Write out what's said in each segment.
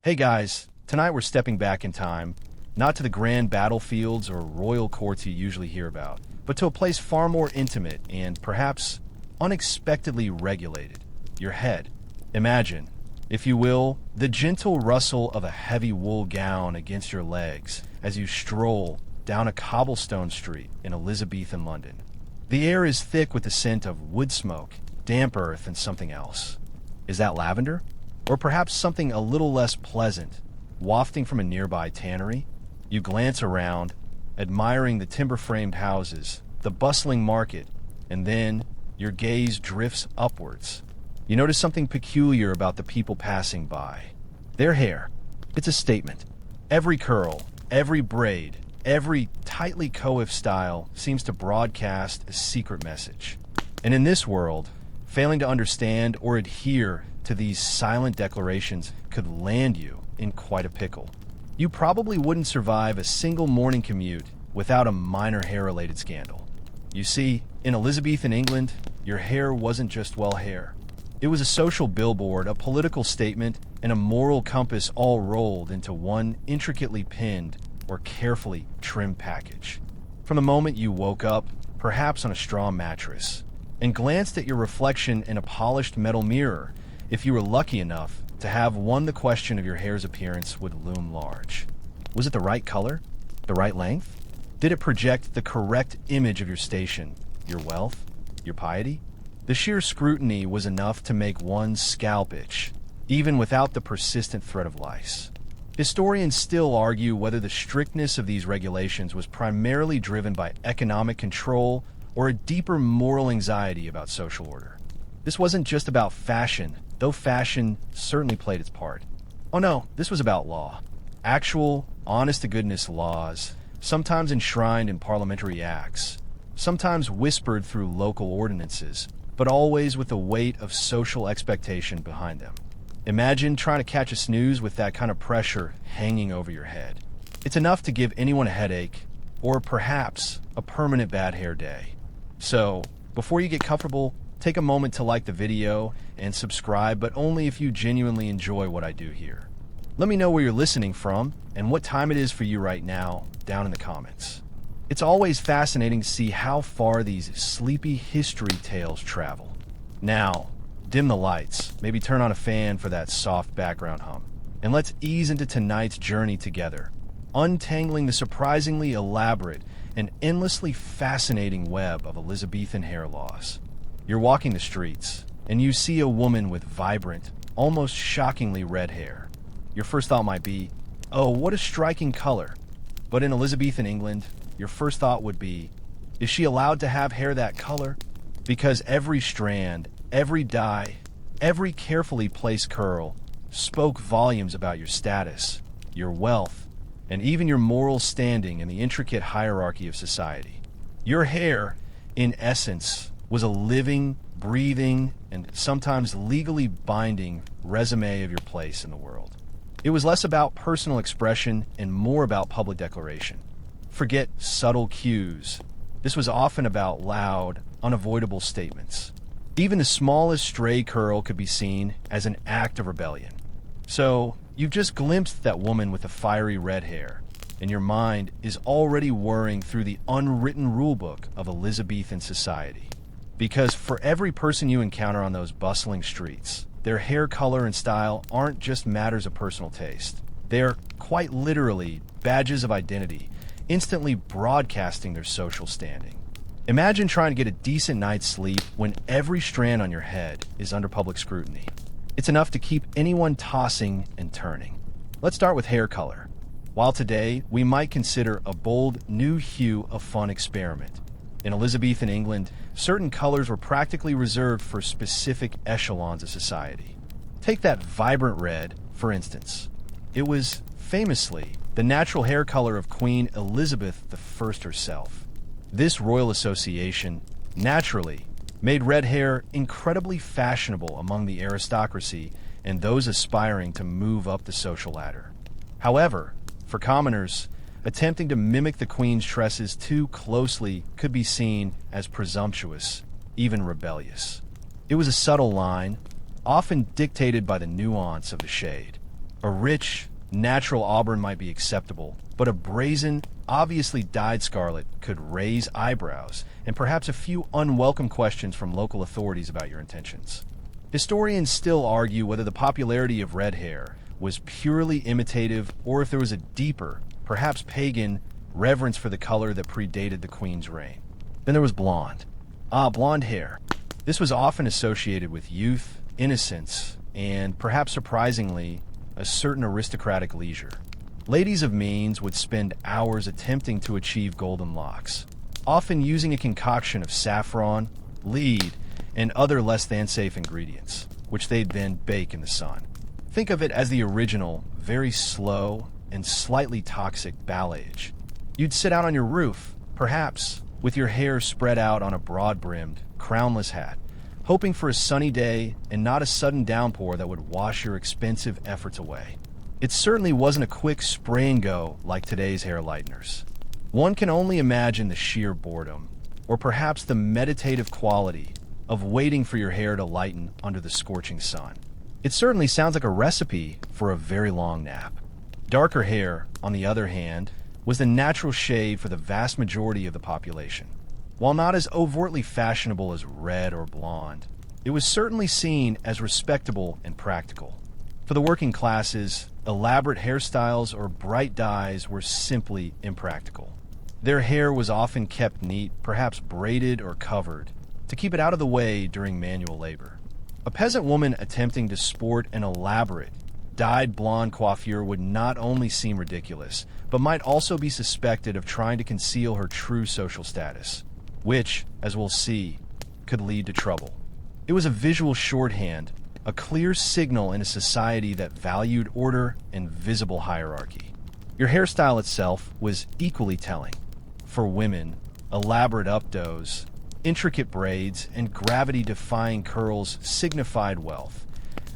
Hey guys, tonight we're stepping back in time, not to the grand battlefields or royal courts you usually hear about, but to a place far more intimate and perhaps unexpectedly regulated, your head. Imagine, if you will, the gentle rustle of a heavy wool gown against your legs as you stroll down a cobblestone street in Elizabethan London. The air is thick with the scent of wood smoke, damp earth, and something else. Is that lavender? Or perhaps something a little less pleasant, wafting from a nearby tannery? You glance around, admiring the timber-framed houses, the bustling market, and then your gaze drifts upwards. You notice something peculiar about the people passing by. Their hair. It's a statement. Every curl, every braid, every tightly coiffed style seems to broadcast a secret message. And in this world, failing to understand or adhere to these silent declarations could land you in quite a pickle. You probably wouldn't survive a single morning commute without a minor hair-related scandal. You see, in Elizabethan England, your hair wasn't just, well, hair. It was a social billboard, a political statement, and a moral compass all rolled into one intricately pinned or carefully trimmed package. From the moment you woke up, perhaps on a straw mattress, and glanced at your reflection in a polished metal mirror, if you were lucky enough to have one, the question of your hair's appearance would loom large. Was it the right color? The right length? Did it project the correct image of your station, your wealth, your piety? The sheer scrutiny was enough to make one's scalp itch, even without the persistent threat of lice. Historians still argue whether the strictness of these regulations was primarily driven by economic control or a deeper moral anxiety about social order. This wasn't just about fashion, though fashion certainly played its part. Oh no, this was about law. Actual, honest-to-goodness laws, sometimes enshrined in parliamentary acts, sometimes whispered through local ordinances, but always with the weight of social expectation behind them. Imagine trying to catch a snooze with that kind of pressure hanging over your head. It's enough to give anyone a headache, or perhaps a permanent bad hair day. So, before you get comfortable, take a moment to like the video and subscribe, but only if you genuinely enjoy what I do here. Let me know where you're listening from and what time it is for you right now down in the comments. It's always fascinating to see how far these sleepy history tales travel. Now, dim the lights, maybe turn on a fan for that soft background hum, and let's ease into tonight's journey together, untangling the surprisingly elaborate and endlessly fascinating web of Elizabethan hair laws. You're walking the streets, and you see a woman with vibrant, almost shockingly red hair. Your first thought might be, oh, what a striking color. But in Elizabethan England, your first thought would be, is she allowed to have hair that color? Because every strand, every dye, every carefully placed curl spoke volumes about your status, your wealth, and even your moral standing in the intricate hierarchy of society. Your hair, in essence, was a living, breathing, and sometimes legally binding resume of your place in the world. It was less about personal expression and more about public declaration. Forget subtle cues. This was often about loud, unavoidable statements. Even the smallest stray curl could be seen as an act of rebellion. So, you've just glimpsed that woman with the fiery red hair, and your mind is already whirring through the unwritten rulebook of Elizabethan society. Because for every person you encounter on those bustling streets, their hair color and style aren't just matters of personal taste. They're quite literally badges of identity, instantly broadcasting their social standing. Imagine trying to get a decent night's sleep when every strand on your head is under public scrutiny. It's enough to keep anyone tossing and turning. Let's start with hair color. While today we might consider a bold new hue a fun experiment, in Elizabethan England, certain colors were practically reserved for specific echelons of society. Take that vibrant red, for instance. It was, famously, the natural hair color of Queen Elizabeth I herself. This royal association, naturally, made red hair incredibly fashionable among the aristocracy and those aspiring to move up the social ladder. However, for commoners, attempting to mimic the Queen's tresses too closely could be seen as presumptuous, even rebellious. It was a subtle line, often dictated by the nuance of the shade. A rich, natural auburn might be acceptable, but a brazen, obviously dyed scarlet could raise eyebrows and perhaps a few unwelcome questions from local authorities about your intentions. Historians still argue whether the popularity of red hair was purely imitative or if there was a deeper, perhaps pagan, reverence for the color that predated the queen's reign. Then there was blonde. Blonde hair. This was often associated with youth, innocence, and, perhaps surprisingly, a certain aristocratic leisure. Ladies of means would spend hours attempting to achieve golden locks, often using a concoction of saffron, lead, and other less-than-safe ingredients, which they'd then bake in the sun. Think of it as the original, very slow, and slightly toxic balayage. You'd sit out on your roof, perhaps, with your hair spread out on a broad-brimmed, crownless hat, hoping for a sunny day and not a sudden downpour that would wash your expensive efforts away. It certainly wasn't a quick spray and go like today's hair lighteners. One can only imagine the sheer boredom, or perhaps the meditative quality, of waiting for your hair to lighten under the scorching sun. It certainly sounds like a recipe for a very long nap. Darker hair, on the other hand, was the natural shade for the vast majority of the population. While not as overtly fashionable as red or blonde, it was certainly seen as respectable and practical. For the working classes, elaborate hairstyles or bright dyes were simply impractical. Their hair was often kept neat, perhaps braided or covered, to keep it out of the way during manual labor. A peasant woman attempting to sport an elaborate, dyed blonde coiffure would not only seem ridiculous, but might also be suspected of trying to conceal her true social status, which, as we'll see, could lead to trouble. It was a visual shorthand, a clear signal in a society that valued order and visible hierarchy. Your hairstyle itself was equally telling. For women, elaborate updos, intricate braids, and gravity-defying curls signified wealth,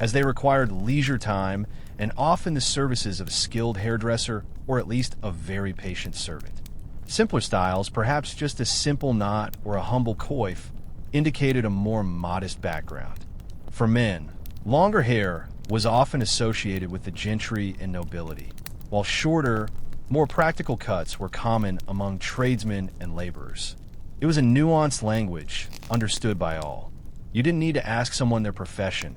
as they required leisure time and often the services of a skilled hairdresser or at least a very patient servant. Simpler styles, perhaps just a simple knot or a humble coif, indicated a more modest background. For men, longer hair was often associated with the gentry and nobility, while shorter, more practical cuts were common among tradesmen and laborers. It was a nuanced language, understood by all. You didn't need to ask someone their profession.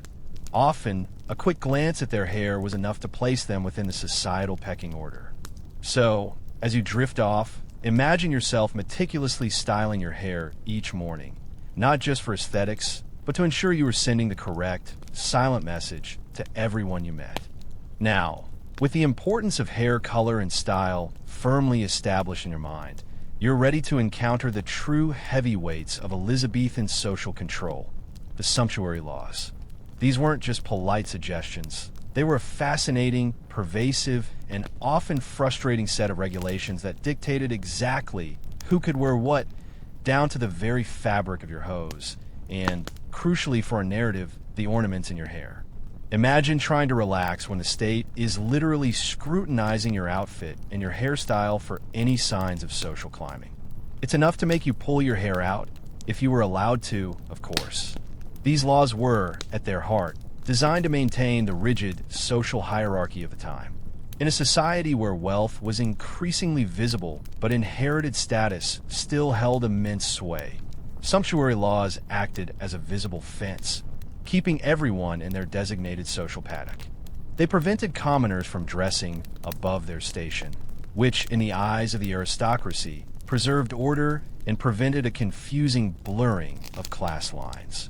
Often, a quick glance at their hair was enough to place them within the societal pecking order. So, as you drift off, imagine yourself meticulously styling your hair each morning, not just for aesthetics, but to ensure you were sending the correct, silent message to everyone you met. Now, with the importance of hair color and style firmly established in your mind, you're ready to encounter the true heavyweights of Elizabethan social control, the sumptuary laws. These weren't just polite suggestions. They were a fascinating, pervasive, and often frustrating set of regulations that dictated exactly who could wear what, down to the very fabric of your hose, and, crucially for a narrative, the ornaments in your hair. Imagine trying to relax when the state is literally scrutinizing your outfit and your hairstyle for any signs of social climbing. It's enough to make you pull your hair out, if you were allowed to, of course. These laws were, at their heart, designed to maintain the rigid social hierarchy of the time. In a society where wealth was increasingly visible, but inherited status still held immense sway, sumptuary laws acted as a visible fence, keeping everyone in their designated social paddock. They prevented commoners from dressing above their station, which, in the eyes of the aristocracy, preserved order and prevented a confusing blurring of class lines.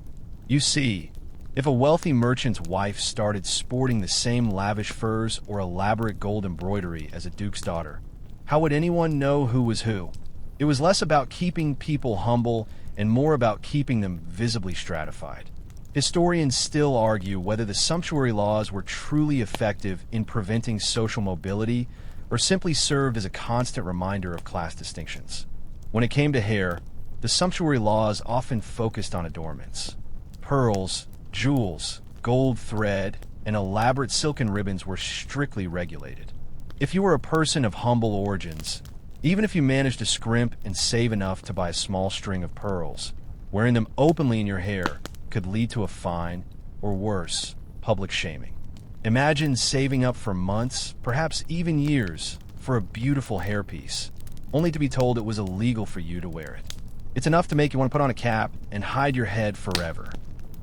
You see, if a wealthy merchant's wife started sporting the same lavish furs or elaborate gold embroidery as a duke's daughter, how would anyone know who was who? It was less about keeping people humble and more about keeping them visibly stratified. Historians still argue whether the sumptuary laws were truly effective in preventing social mobility or simply served as a constant reminder of class distinctions. When it came to hair, the sumptuary laws often focused on adornments. Pearls, jewels, gold thread, and elaborate silken ribbons were strictly regulated. If you were a person of humble origins, even if you managed to scrimp and save enough to buy a small string of pearls, wearing them openly in your hair could lead to a fine, or worse, public shaming. Imagine saving up for months, perhaps even years, for a beautiful hairpiece, only to be told it was illegal for you to wear it. It's enough to make you want to put on a cap and hide your head forever.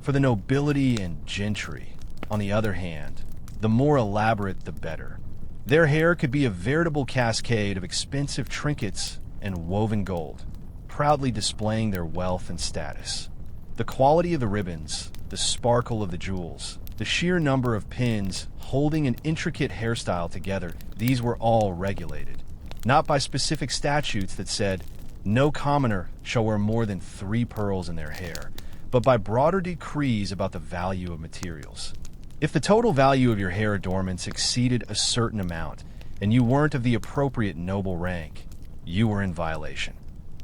For the nobility and gentry, on the other hand, the more elaborate the better. Their hair could be a veritable cascade of expensive trinkets and woven gold, proudly displaying their wealth and status. The quality of the ribbons, the sparkle of the jewels, the sheer number of pins holding an intricate hairstyle together, these were all regulated. Not by specific statutes that said, no commoner shall wear more than 3 pearls in their hair, but by broader decrees about the value of materials. If the total value of your hair adornments exceeded a certain amount, and you weren't of the appropriate noble rank, you were in violation.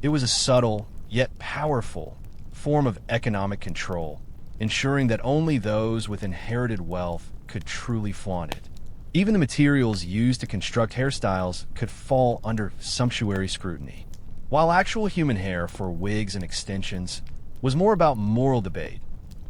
It was a subtle, yet powerful, form of economic control, ensuring that only those with inherited wealth could truly flaunt it. Even the materials used to construct hairstyles could fall under sumptuary scrutiny. While actual human hair for wigs and extensions was more about moral debate,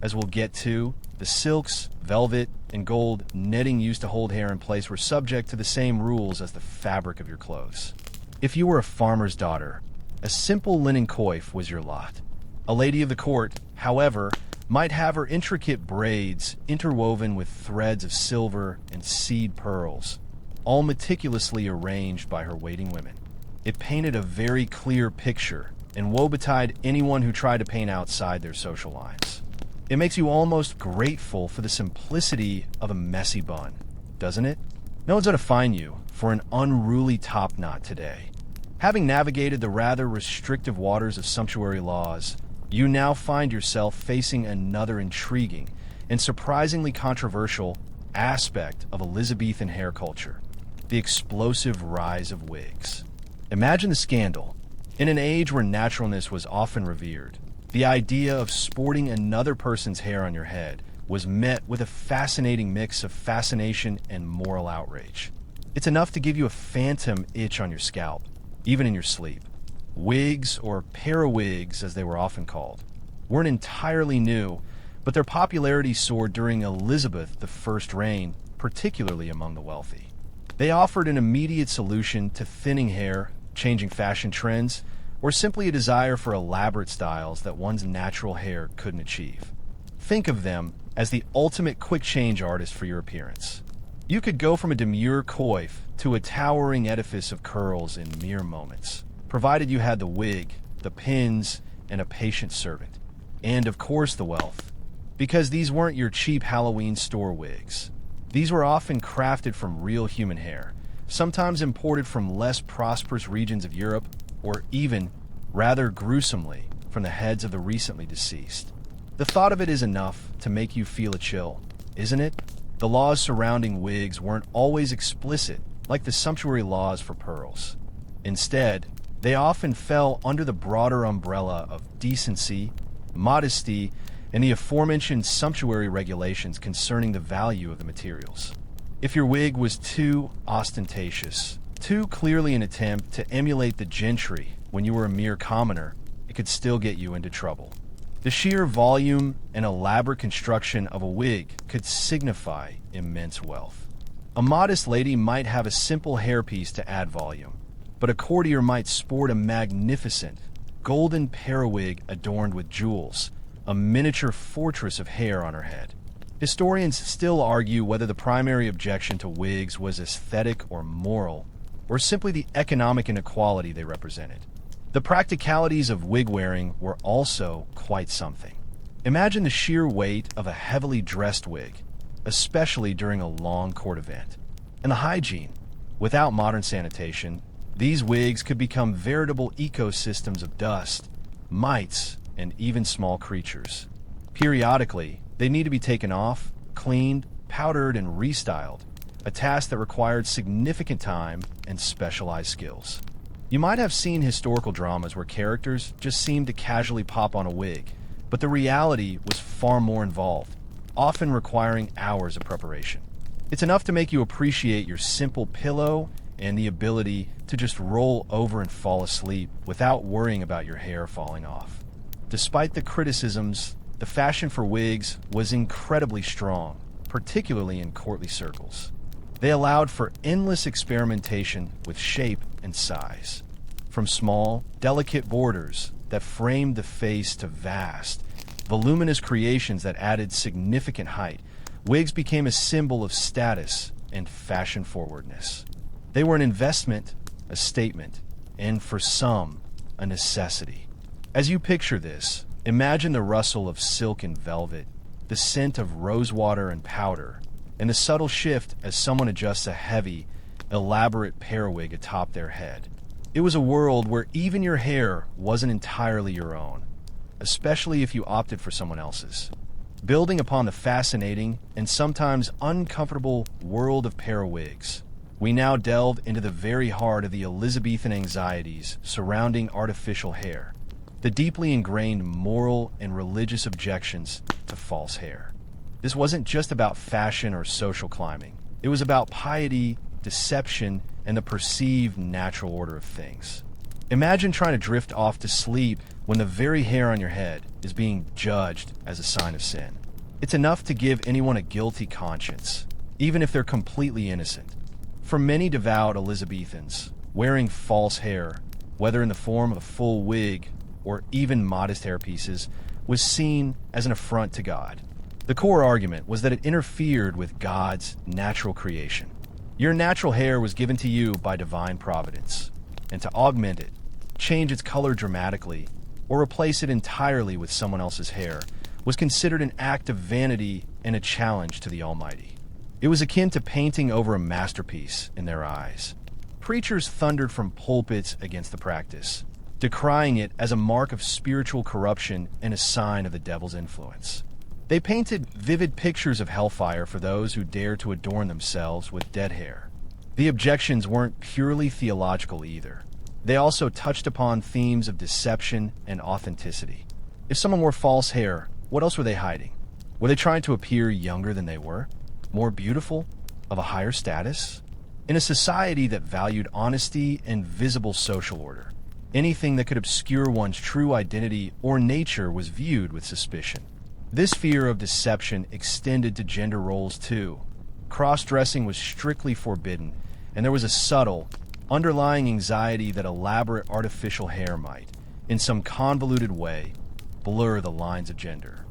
as we'll get to, the silks, velvet, and gold netting used to hold hair in place were subject to the same rules as the fabric of your clothes. If you were a farmer's daughter, a simple linen coif was your lot. A lady of the court, however, might have her intricate braids interwoven with threads of silver and seed pearls, all meticulously arranged by her waiting women. It painted a very clear picture and woe-betide anyone who tried to paint outside their social lines. It makes you almost grateful for the simplicity of a messy bun, doesn't it? No one's going to fine you for an unruly top knot today. Having navigated the rather restrictive waters of sumptuary laws, you now find yourself facing another intriguing and surprisingly controversial aspect of Elizabethan hair culture: the explosive rise of wigs. Imagine the scandal. In an age where naturalness was often revered, the idea of sporting another person's hair on your head was met with a fascinating mix of fascination and moral outrage. It's enough to give you a phantom itch on your scalp, even in your sleep. Wigs, or periwigs as they were often called, weren't entirely new, but their popularity soared during Elizabeth I's reign, particularly among the wealthy. They offered an immediate solution to thinning hair, changing fashion trends, or simply a desire for elaborate styles that one's natural hair couldn't achieve. Think of them as the ultimate quick change artist for your appearance. You could go from a demure coif to a towering edifice of curls in mere moments, provided you had the wig, the pins, and a patient servant. And of course the wealth. Because these weren't your cheap Halloween store wigs. These were often crafted from real human hair, sometimes imported from less prosperous regions of Europe, or even, rather gruesomely, from the heads of the recently deceased. The thought of it is enough to make you feel a chill, isn't it? The laws surrounding wigs weren't always explicit, like the sumptuary laws for pearls. Instead, they often fell under the broader umbrella of decency, modesty, and the aforementioned sumptuary regulations concerning the value of the materials. If your wig was too ostentatious, too clearly an attempt to emulate the gentry when you were a mere commoner, it could still get you into trouble. The sheer volume and elaborate construction of a wig could signify immense wealth. A modest lady might have a simple hairpiece to add volume, but a courtier might sport a magnificent, golden periwig adorned with jewels, a miniature fortress of hair on her head. Historians still argue whether the primary objection to wigs was aesthetic or moral, or simply the economic inequality they represented. The practicalities of wig wearing were also quite something. Imagine the sheer weight of a heavily dressed wig, especially during a long court event. And the hygiene. Without modern sanitation, these wigs could become veritable ecosystems of dust, mites, and even small creatures. Periodically, they need to be taken off, cleaned, powdered, and restyled, a task that required significant time and specialized skills. You might have seen historical dramas where characters just seemed to casually pop on a wig, but the reality was far more involved, often requiring hours of preparation. It's enough to make you appreciate your simple pillow and the ability to just roll over and fall asleep without worrying about your hair falling off. Despite the criticisms, the fashion for wigs was incredibly strong, particularly in courtly circles. They allowed for endless experimentation with shape and size, from small, delicate borders that framed the face to vast, voluminous creations that added significant height. Wigs became a symbol of status and fashion forwardness. They were an investment, a statement, and for some, a necessity. As you picture this, imagine the rustle of silk and velvet, the scent of rosewater and powder, and the subtle shift as someone adjusts a heavy, elaborate periwig atop their head. It was a world where even your hair wasn't entirely your own, especially if you opted for someone else's. Building upon the fascinating and sometimes uncomfortable world of periwigs, we now delve into the very heart of the Elizabethan anxieties surrounding artificial hair, the deeply ingrained moral and religious objections to false hair. This wasn't just about fashion or social climbing. It was about piety, deception, and the perceived natural order of things. Imagine trying to drift off to sleep when the very hair on your head is being judged as a sign of sin. It's enough to give anyone a guilty conscience, even if they're completely innocent. For many devout Elizabethans, wearing false hair, whether in the form of a full wig or even modest hairpieces, was seen as an affront to God. The core argument was that it interfered with God's natural creation. Your natural hair was given to you by divine providence, and to augment it, change its color dramatically, or replace it entirely with someone else's hair was considered an act of vanity and a challenge to the Almighty. It was akin to painting over a masterpiece in their eyes. Preachers thundered from pulpits against the practice, decrying it as a mark of spiritual corruption and a sign of the devil's influence. They painted vivid pictures of hellfire for those who dared to adorn themselves with dead hair. The objections weren't purely theological either. They also touched upon themes of deception and authenticity. If someone wore false hair, what else were they hiding? Were they trying to appear younger than they were? More beautiful? Of a higher status? In a society that valued honesty and visible social order, anything that could obscure one's true identity or nature was viewed with suspicion. This fear of deception extended to gender roles too. Cross-dressing was strictly forbidden, and there was a subtle, underlying anxiety that elaborate artificial hair might, in some convoluted way, blur the lines of gender.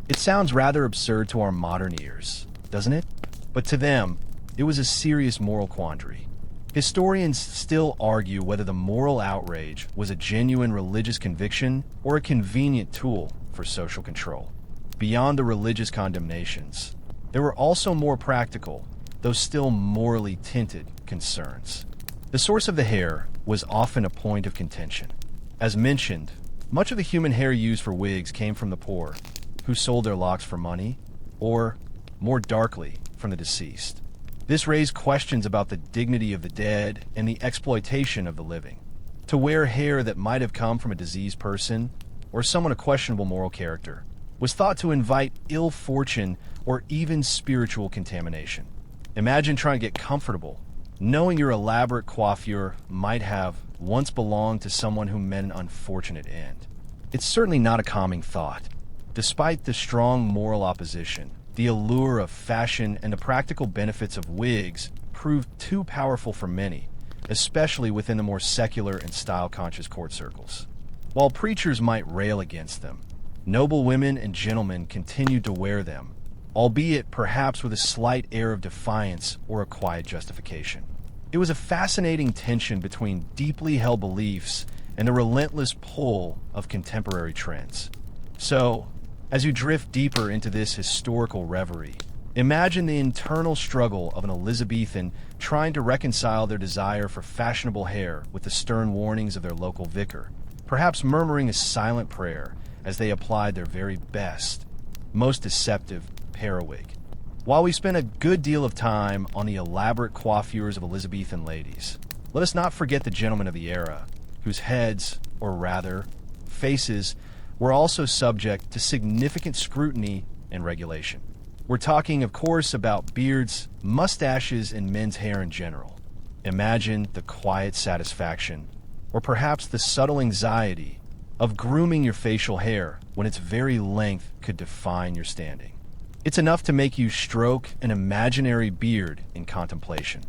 It sounds rather absurd to our modern ears, doesn't it? But to them, it was a serious moral quandary. Historians still argue whether the moral outrage was a genuine religious conviction or a convenient tool for social control. Beyond the religious condemnations, there were also more practical, though still morally tinted, concerns. The source of the hair was often a point of contention. As mentioned, much of the human hair used for wigs came from the poor, who sold their locks for money, or, more darkly, from the deceased. This raised questions about the dignity of the dead and the exploitation of the living. To wear hair that might have come from a diseased person, or someone of questionable moral character, was thought to invite ill fortune or even spiritual contamination. Imagine trying to get comfortable, knowing your elaborate coiffure might have once belonged to someone who met an unfortunate end. It's certainly not a calming thought. Despite the strong moral opposition, the allure of fashion and the practical benefits of wigs proved too powerful for many, especially within the more secular and style-conscious court circles. While preachers might rail against them, noble women and gentlemen continued to wear them, albeit perhaps with a slight air of defiance or a quiet justification. It was a fascinating tension between deeply held beliefs and the relentless pull of contemporary trends. So, as you drift deeper into this historical reverie, imagine the internal struggle of an Elizabethan trying to reconcile their desire for fashionable hair with the stern warnings of their local vicar, perhaps murmuring a silent prayer as they applied their very best, most deceptive periwig. While we spent a good deal of time on the elaborate coiffures of Elizabethan ladies, let us not forget the gentlemen of the era, whose heads, or rather, faces, were also subject to significant scrutiny and regulation. We're talking, of course, about beards, mustaches, and men's hair in general. Imagine the quiet satisfaction, or perhaps the subtle anxiety, of grooming your facial hair when its very length could define your standing. It's enough to make you stroke an imaginary beard in contemplation.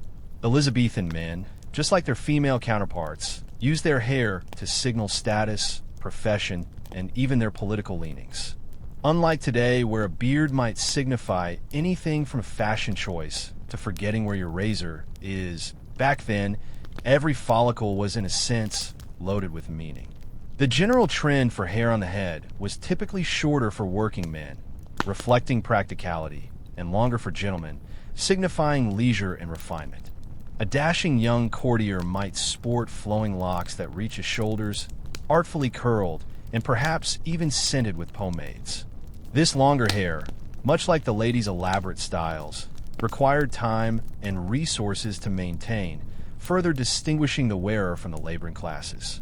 Elizabethan men, just like their female counterparts, used their hair to signal status, profession, and even their political leanings. Unlike today, where a beard might signify anything from fashion choice to forgetting where your razor is, back then, every follicle was, in a sense, loaded with meaning. The general trend for hair on the head was typically shorter for working men, reflecting practicality, and longer for gentlemen, signifying leisure and refinement. A dashing young courtier might sport flowing locks that reach his shoulders, artfully curled, and perhaps even scented with pomades. This longer hair, much like the ladies' elaborate styles, required time and resources to maintain, further distinguishing the wearer from the laboring classes.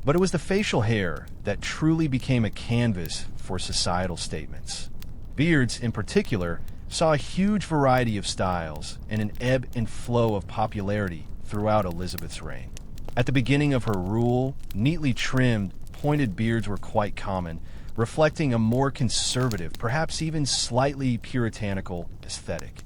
But it was the facial hair that truly became a canvas for societal statements. Beards, in particular, saw a huge variety of styles and an ebb and flow of popularity throughout Elizabeth's reign. At the beginning of her rule, neatly trimmed, pointed beards were quite common, reflecting a more conservative, perhaps even slightly puritanical aesthetic.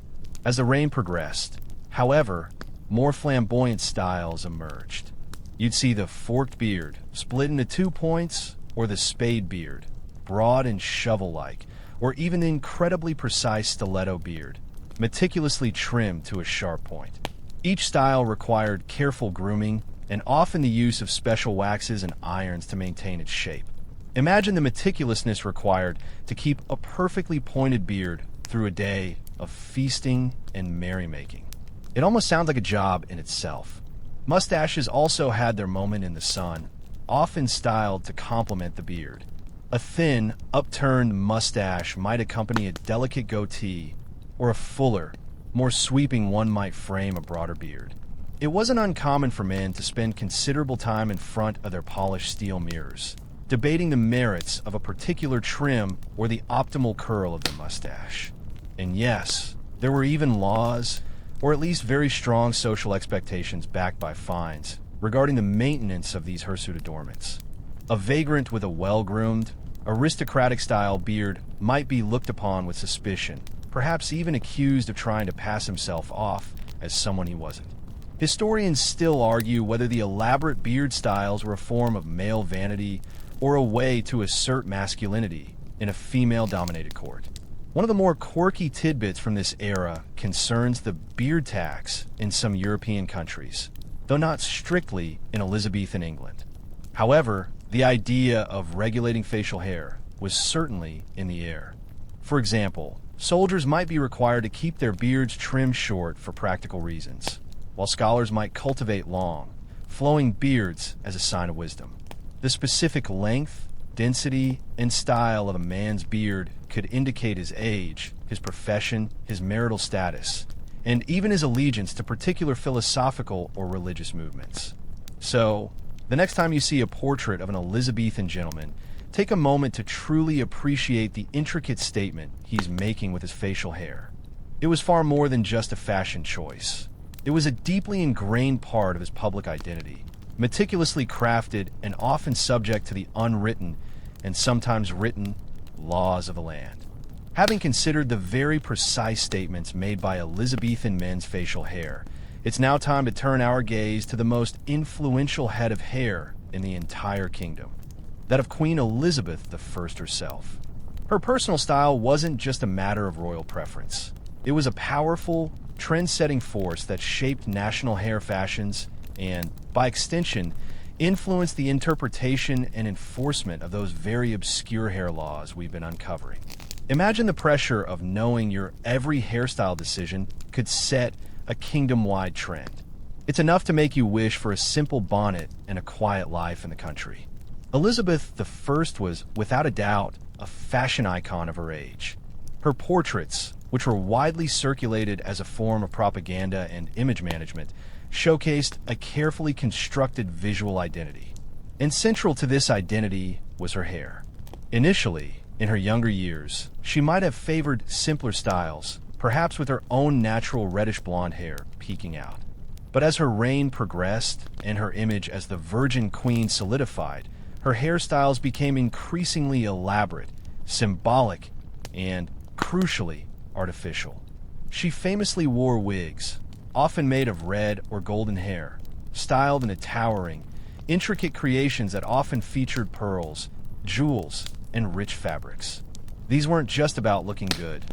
As the reign progressed, however, more flamboyant styles emerged. You'd see the forked beard, split into 2 points, or the spade beard, broad and shovel-like, or even the incredibly precise stiletto beard, meticulously trimmed to a sharp point. Each style required careful grooming and often the use of special waxes and irons to maintain its shape. Imagine the meticulousness required to keep a perfectly pointed beard through a day of feasting and merrymaking. It almost sounds like a job in itself. Mustaches also had their moment in the sun, often styled to complement the beard. A thin, upturned mustache might accompany a delicate goatee, or a fuller, more sweeping one might frame a broader beard. It wasn't uncommon for men to spend considerable time in front of their polished steel mirrors, debating the merits of a particular trim or the optimal curl of the mustache. And yes, there were even laws, or at least very strong social expectations backed by fines, regarding the maintenance of these hirsute adornments. A vagrant with a well-groomed, aristocratic-style beard might be looked upon with suspicion, perhaps even accused of trying to pass himself off as someone he wasn't. Historians still argue whether the elaborate beard styles were a form of male vanity or a way to assert masculinity in a female-dominated court. One of the more quirky tidbits from this era concerns the beard tax in some European countries, though not strictly in Elizabethan England. However, the idea of regulating facial hair was certainly in the air. For example, soldiers might be required to keep their beards trimmed short for practical reasons, while scholars might cultivate long, flowing beards as a sign of wisdom. The specific length, density, and style of a man's beard could indicate his age, his profession, his marital status, and even his allegiance to particular philosophical or religious movements. So, the next time you see a portrait of an Elizabethan gentleman, take a moment to truly appreciate the intricate statement he's making with his facial hair. It was far more than just a fashion choice. It was a deeply ingrained part of his public identity, meticulously crafted and often subject to the unwritten and sometimes written laws of the land. Having considered the very precise statements made by Elizabethan men's facial hair, it's now time to turn our gaze to the most influential head of hair in the entire kingdom, that of Queen Elizabeth I herself. Her personal style wasn't just a matter of royal preference. It was a powerful, trend-setting force that shaped national hair fashions and, by extension, influenced the interpretation and enforcement of those very obscure hair laws we've been uncovering. Imagine the pressure of knowing your every hairstyle decision could set a kingdom-wide trend. It's enough to make you wish for a simple bonnet and a quiet life in the country. Elizabeth I was, without a doubt, a fashion icon of her age. Her portraits, which were widely circulated as a form of propaganda and image management, showcased a carefully constructed visual identity. And central to this identity was her hair. Initially, in her younger years, she might have favored simpler styles, perhaps with her own natural reddish blonde hair peeking out. But as her reign progressed and her image as the Virgin Queen solidified, her hairstyles became increasingly elaborate, symbolic, and, crucially, artificial. She famously wore wigs, often made of red or golden hair, styled into towering, intricate creations that often featured pearls, jewels, and rich fabrics. These weren't just about looking good.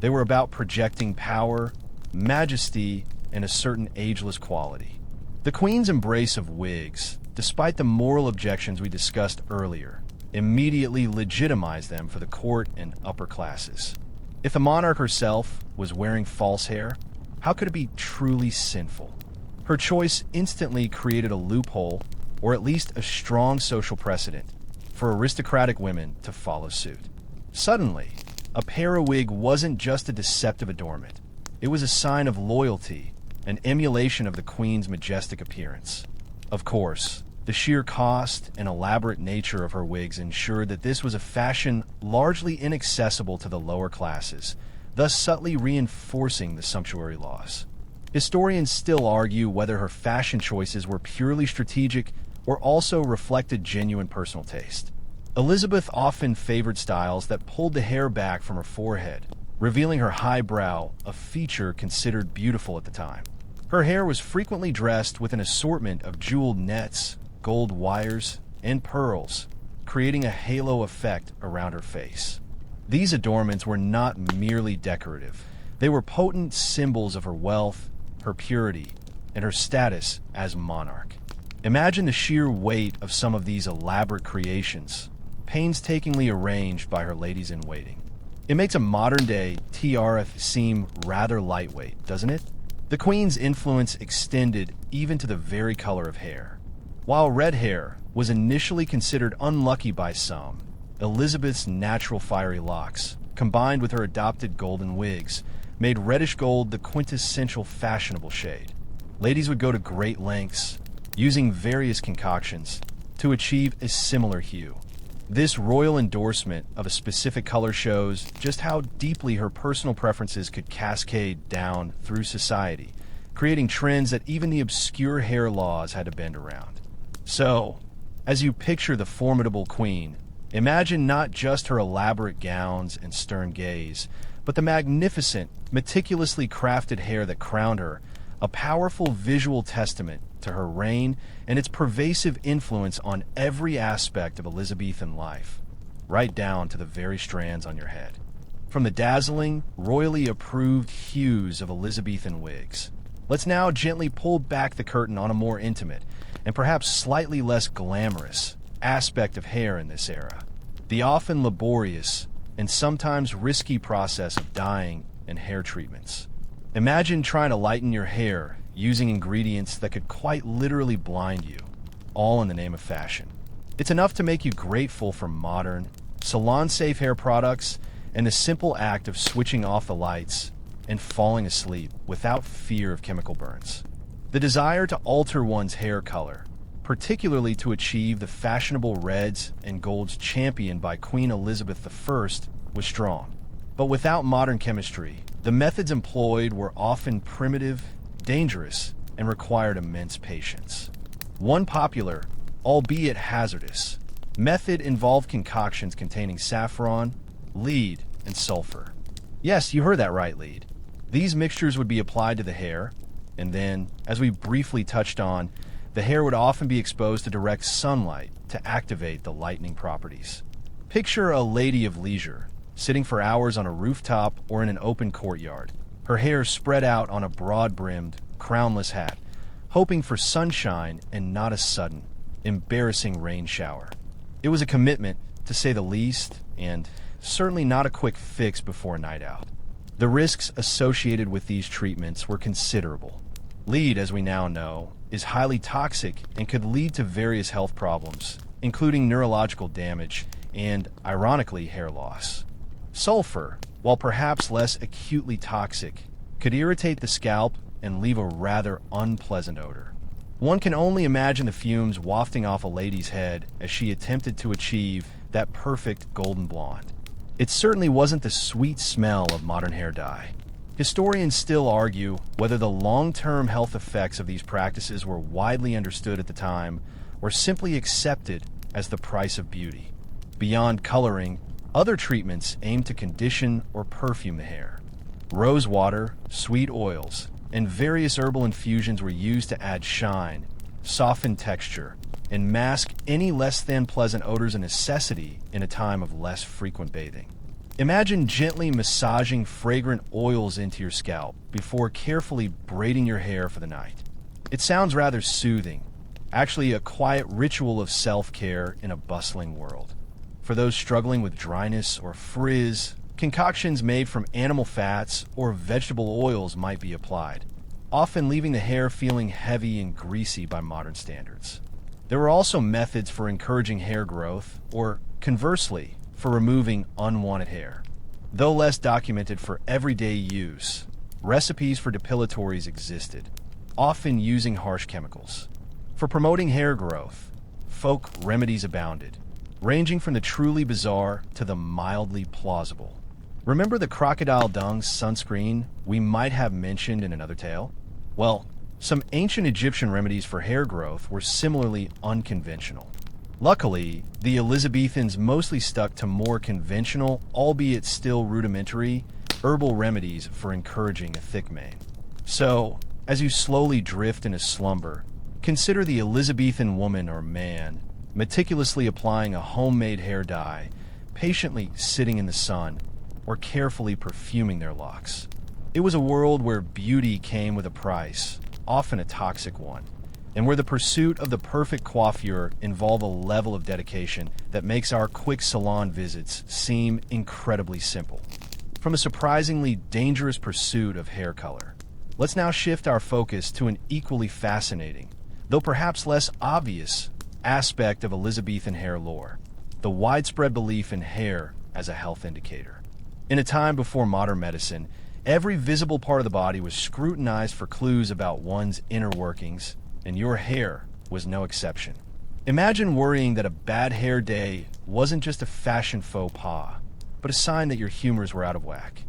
They were about projecting power, majesty, and a certain ageless quality. The Queen's embrace of wigs, despite the moral objections we discussed earlier, immediately legitimized them for the court and upper classes. If the monarch herself was wearing false hair, how could it be truly sinful? Her choice instantly created a loophole, or at least a strong social precedent, for aristocratic women to follow suit. Suddenly, a periwig wasn't just a deceptive adornment. It was a sign of loyalty, an emulation of the Queen's majestic appearance. Of course, the sheer cost and elaborate nature of her wigs ensured that this was a fashion largely inaccessible to the lower classes, thus subtly reinforcing the sumptuary laws. Historians still argue whether her fashion choices were purely strategic or also reflected genuine personal taste. Elizabeth often favored styles that pulled the hair back from her forehead, revealing her high brow, a feature considered beautiful at the time. Her hair was frequently dressed with an assortment of jeweled nets, gold wires, and pearls, creating a halo effect around her face. These adornments were not merely decorative. They were potent symbols of her wealth, her purity, and her status as monarch. Imagine the sheer weight of some of these elaborate creations, painstakingly arranged by her ladies-in-waiting. It makes a modern-day tiara seem rather lightweight, doesn't it? The Queen's influence extended even to the very color of hair. While red hair was initially considered unlucky by some, Elizabeth's natural fiery locks, combined with her adopted golden wigs, made reddish gold the quintessential fashionable shade. Ladies would go to great lengths, using various concoctions, to achieve a similar hue. This royal endorsement of a specific color shows just how deeply her personal preferences could cascade down through society, creating trends that even the obscure hair laws had to bend around. So, as you picture the formidable Queen, imagine not just her elaborate gowns and stern gaze, but the magnificent, meticulously crafted hair that crowned her, a powerful visual testament to her reign and its pervasive influence on every aspect of Elizabethan life, right down to the very strands on your head. From the dazzling, royally approved hues of Elizabethan wigs, let's now gently pull back the curtain on a more intimate, and perhaps slightly less glamorous, aspect of hair in this era. The often laborious and sometimes risky process of dyeing and hair treatments. Imagine trying to lighten your hair using ingredients that could quite literally blind you, all in the name of fashion. It's enough to make you grateful for modern, salon-safe hair products and the simple act of switching off the lights and falling asleep without fear of chemical burns. The desire to alter one's hair color, particularly to achieve the fashionable reds and golds championed by Queen Elizabeth I, was strong. But without modern chemistry, the methods employed were often primitive, dangerous, and required immense patience. One popular, albeit hazardous, method involved concoctions containing saffron, lead, and sulfur. Yes, you heard that right, lead. These mixtures would be applied to the hair, and then, as we briefly touched on, the hair would often be exposed to direct sunlight to activate the lightening properties. Picture a lady of leisure, sitting for hours on a rooftop or in an open courtyard, her hair spread out on a broad-brimmed, crownless hat, hoping for sunshine and not a sudden, embarrassing rain shower. It was a commitment, to say the least, and certainly not a quick fix before a night out. The risks associated with these treatments were considerable. Lead, as we now know, is highly toxic and could lead to various health problems, including neurological damage and, ironically, hair loss. Sulfur, while perhaps less acutely toxic, could irritate the scalp and leave a rather unpleasant odor. One can only imagine the fumes wafting off a lady's head as she attempted to achieve that perfect golden blonde. It certainly wasn't the sweet smell of modern hair dye. Historians still argue whether the long-term health effects of these practices were widely understood at the time or simply accepted as the price of beauty. Beyond coloring, other treatments aimed to condition or perfume the hair. Rose water, sweet oils, and various herbal infusions were used to add shine, soften texture, and mask any less than pleasant odors a necessity in a time of less frequent bathing. Imagine gently massaging fragrant oils into your scalp before carefully braiding your hair for the night. It sounds rather soothing, actually a quiet ritual of self-care in a bustling world. For those struggling with dryness or frizz, concoctions made from animal fats or vegetable oils might be applied, often leaving the hair feeling heavy and greasy by modern standards. There were also methods for encouraging hair growth, or conversely, for removing unwanted hair. Though less documented for everyday use, recipes for depilatories existed, often using harsh chemicals. For promoting hair growth, folk remedies abounded, ranging from the truly bizarre to the mildly plausible. Remember the crocodile dung sunscreen we might have mentioned in another tale? Well, some ancient Egyptian remedies for hair growth were similarly unconventional. Luckily, the Elizabethans mostly stuck to more conventional, albeit still rudimentary, herbal remedies for encouraging a thick mane. So, as you slowly drift into slumber, consider the Elizabethan woman or man meticulously applying a homemade hair dye, patiently sitting in the sun, or carefully perfuming their locks. It was a world where beauty came with a price, often a toxic one, and where the pursuit of the perfect coiffure involved a level of dedication that makes our quick salon visits seem incredibly simple. From a surprisingly dangerous pursuit of hair color, let's now shift our focus to an equally fascinating, though perhaps less obvious, aspect of Elizabethan hair lore: the widespread belief in hair as a health indicator. In a time before modern medicine, every visible part of the body was scrutinized for clues about one's inner workings, and your hair was no exception. Imagine worrying that a bad hair day wasn't just a fashion faux pas, but a sign that your humors were out of whack.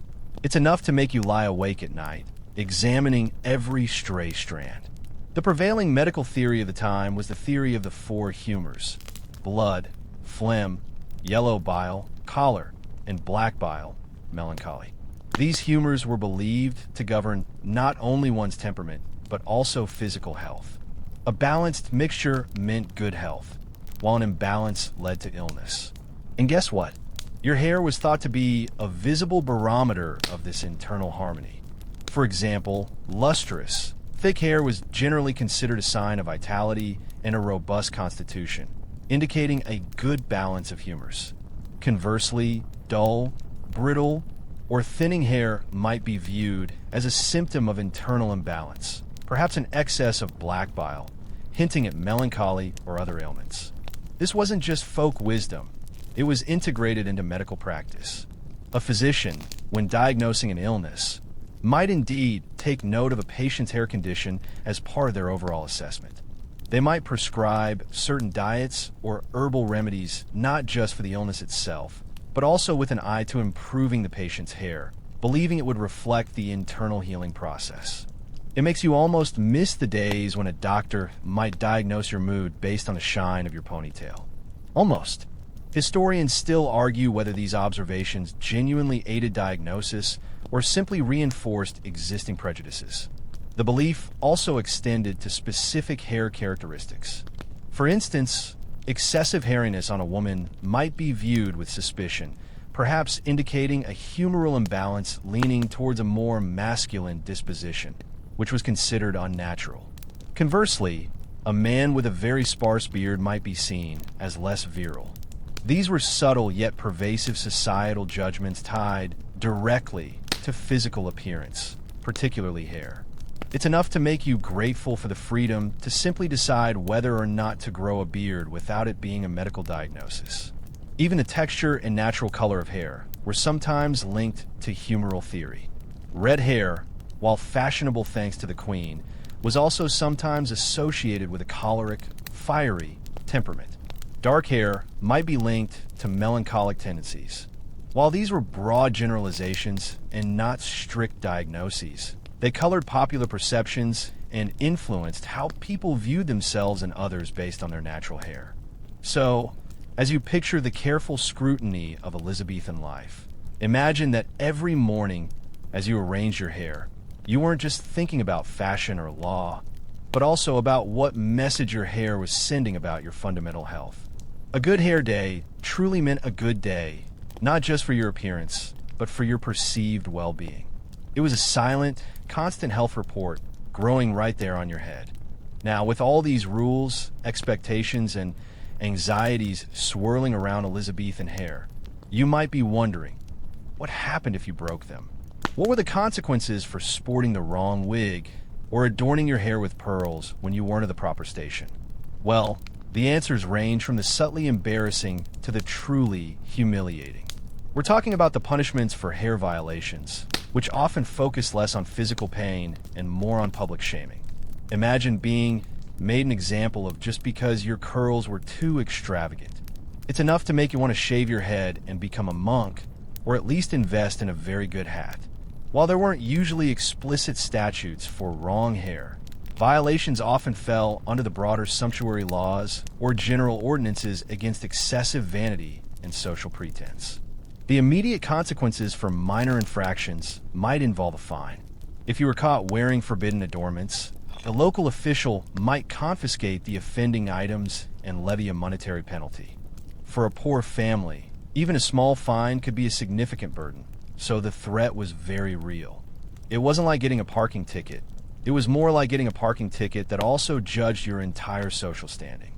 It's enough to make you lie awake at night, examining every stray strand. The prevailing medical theory of the time was the theory of the four humors: blood, phlegm, yellow bile, choler, and black bile, melancholy. These humors were believed to govern not only one's temperament, but also physical health. A balanced mixture meant good health, while an imbalance led to illness. And guess what? Your hair was thought to be a visible barometer of this internal harmony. For example, lustrous, thick hair was generally considered a sign of vitality and a robust constitution, indicating a good balance of humors. Conversely, dull, brittle, or thinning hair might be viewed as a symptom of internal imbalance, perhaps an excess of black bile, hinting at melancholy or other ailments. This wasn't just folk wisdom, it was integrated into medical practice. A physician, when diagnosing an illness, might indeed take note of a patient's hair condition as part of their overall assessment. They might prescribe certain diets or herbal remedies not just for the illness itself, but also with an eye to improving the patient's hair, believing it would reflect the internal healing process. It makes you almost miss the days when a doctor might diagnose your mood based on the shine of your ponytail. Almost. Historians still argue whether these observations genuinely aided diagnosis or simply reinforced existing prejudices. The belief also extended to specific hair characteristics. For instance, excessive hairiness on a woman might be viewed with suspicion, perhaps indicating a humoral imbalance leaning towards a more masculine disposition, which was considered unnatural. Conversely, a man with a very sparse beard might be seen as less virile. These were subtle yet pervasive societal judgments tied directly to physical appearance, particularly hair. It's enough to make you grateful for the freedom to simply decide whether or not to grow a beard without it being a medical diagnosis. Even the texture and natural color of hair were sometimes linked to humoral theory. Red hair, while fashionable thanks to the Queen, was also sometimes associated with a choleric, fiery temperament. Dark hair might be linked to melancholic tendencies. While these were broad generalizations and not strict diagnoses, they colored popular perceptions and influenced how people viewed themselves and others based on their natural hair. So, as you picture the careful scrutiny of Elizabethan life, imagine that every morning as you arranged your hair, you weren't just thinking about fashion or law, but also about what message your hair was sending about your fundamental health. A good hair day truly meant a good day, not just for your appearance, but for your perceived well-being. It was a silent, constant health report growing right there on your head. Now, with all these rules, expectations, and anxieties swirling around Elizabethan hair, you might be wondering, what happened if you broke them? What were the consequences for sporting the wrong wig or adorning your hair with pearls when you weren't at the proper station? Well, the answers range from the subtly embarrassing to the truly humiliating. We're talking about the punishments for hair violations, which often focus less on physical pain and more on public shaming. Imagine being made an example of just because your curls were too extravagant. It's enough to make you want to shave your head and become a monk, or at least invest in a very good hat. While there weren't usually explicit statutes for wrong hair, violations often fell under the broader sumptuary laws or general ordinances against excessive vanity and social pretense. The immediate consequences for minor infractions might involve a fine. If you were caught wearing forbidden adornments, the local official might confiscate the offending items and levy a monetary penalty. For a poor family, even a small fine could be a significant burden, so the threat was very real. It wasn't like getting a parking ticket. It was more like getting a parking ticket that also judged your entire social standing.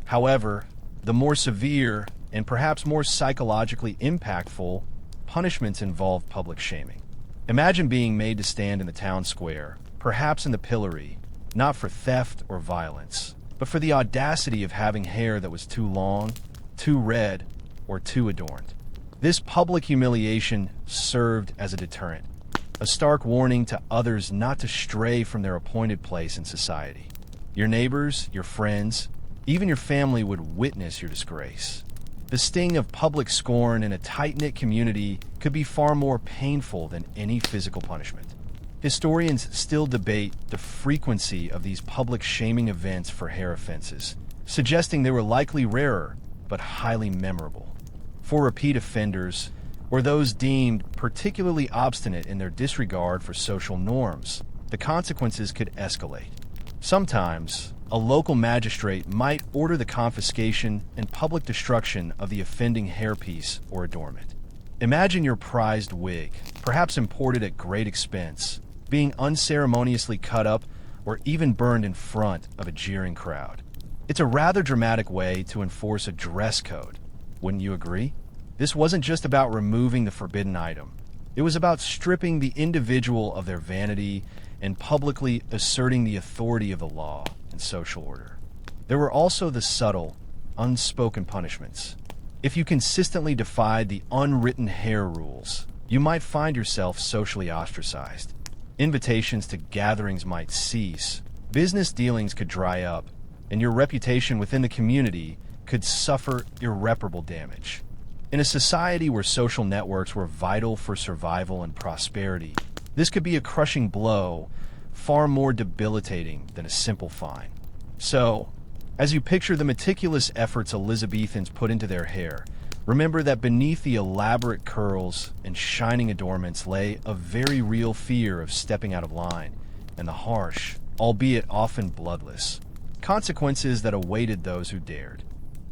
However, the more severe and perhaps more psychologically impactful punishments involved public shaming. Imagine being made to stand in the town square, perhaps in the pillory, not for theft or violence, but for the audacity of having hair that was too long, too red, or too adorned. This public humiliation served as a deterrent, a stark warning to others not to stray from their appointed place in society. Your neighbors, your friends, even your family would witness your disgrace. The sting of public scorn in a tight-knit community could be far more painful than any physical punishment. Historians still debate the frequency of these public shaming events for hair offenses, suggesting they were likely rarer but highly memorable. For repeat offenders, or those deemed particularly obstinate in their disregard for social norms, the consequences could escalate. Sometimes, a local magistrate might order the confiscation and public destruction of the offending hairpiece or adornment. Imagine your prized wig, perhaps imported at great expense, being unceremoniously cut up or even burned in front of a jeering crowd. It's a rather dramatic way to enforce a dress code, wouldn't you agree? This wasn't just about removing the forbidden item. It was about stripping the individual of their vanity and publicly asserting the authority of the law and social order. There were also the subtle, unspoken punishments. If you consistently defied the unwritten hair rules, you might find yourself socially ostracized. Invitations to gatherings might cease, business dealings could dry up, and your reputation within the community could suffer irreparable damage. In a society where social networks were vital for survival and prosperity, this could be a crushing blow, far more debilitating than a simple fine. So, as you picture the meticulous efforts Elizabethans put into their hair, remember that beneath the elaborate curls and shining adornments lay a very real fear of stepping out of line, and the harsh, albeit often bloodless, consequences that awaited those who dared.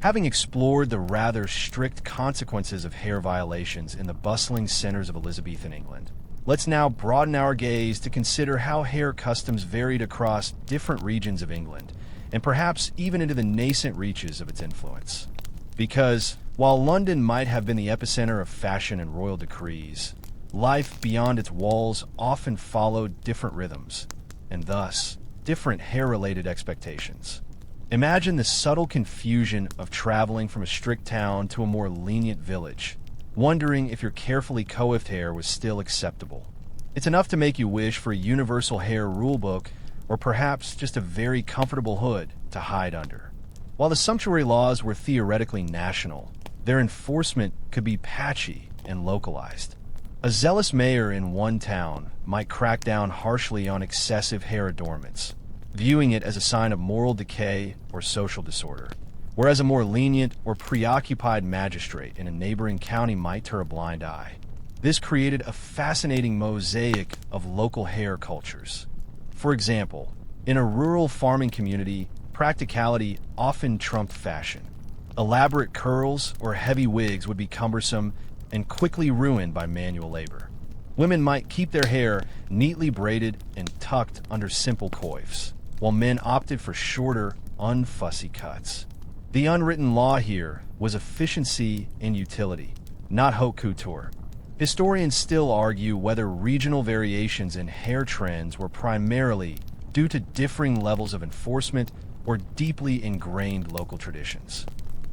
Having explored the rather strict consequences of hair violations in the bustling centers of Elizabethan England, let's now broaden our gaze to consider how hair customs varied across different regions of England, and perhaps even into the nascent reaches of its influence. Because, while London might have been the epicenter of fashion and royal decrees, life beyond its walls often followed different rhythms, and thus, different hair-related expectations. Imagine the subtle confusion of traveling from a strict town to a more lenient village, wondering if your carefully coiffed hair was still acceptable. It's enough to make you wish for a universal hair rulebook, or perhaps just a very comfortable hood to hide under. While the sumptuary laws were theoretically national, their enforcement could be patchy and localized. A zealous mayor in one town might crack down harshly on excessive hair adornments, viewing it as a sign of moral decay or social disorder, whereas a more lenient or preoccupied magistrate in a neighboring county might turn a blind eye. This created a fascinating mosaic of local hair cultures. For example, in a rural farming community, practicality often trumped fashion. Elaborate curls or heavy wigs would be cumbersome and quickly ruined by manual labor. Women might keep their hair neatly braided and tucked under simple coifs, while men opted for shorter, unfussy cuts. The unwritten law here was efficiency and utility, not haute couture. Historians still argue whether regional variations in hair trends were primarily due to differing levels of enforcement or deeply ingrained local traditions.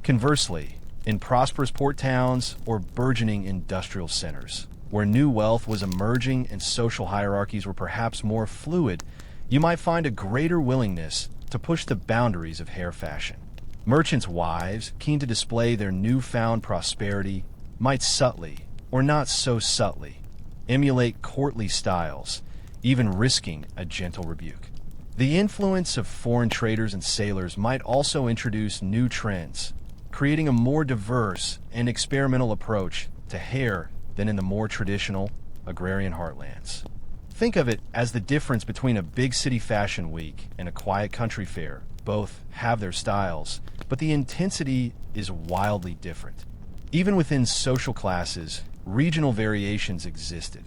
Conversely, in prosperous port towns or burgeoning industrial centers, where new wealth was emerging and social hierarchies were perhaps more fluid, you might find a greater willingness to push the boundaries of hair fashion. Merchants' wives, keen to display their newfound prosperity, might subtly, or not so subtly, emulate courtly styles, even risking a gentle rebuke. The influence of foreign traders and sailors might also introduce new trends, creating a more diverse and experimental approach to hair than in the more traditional agrarian heartlands. Think of it as the difference between a big city fashion week and a quiet country fair. Both have their styles, but the intensity is wildly different. Even within social classes, regional variations existed.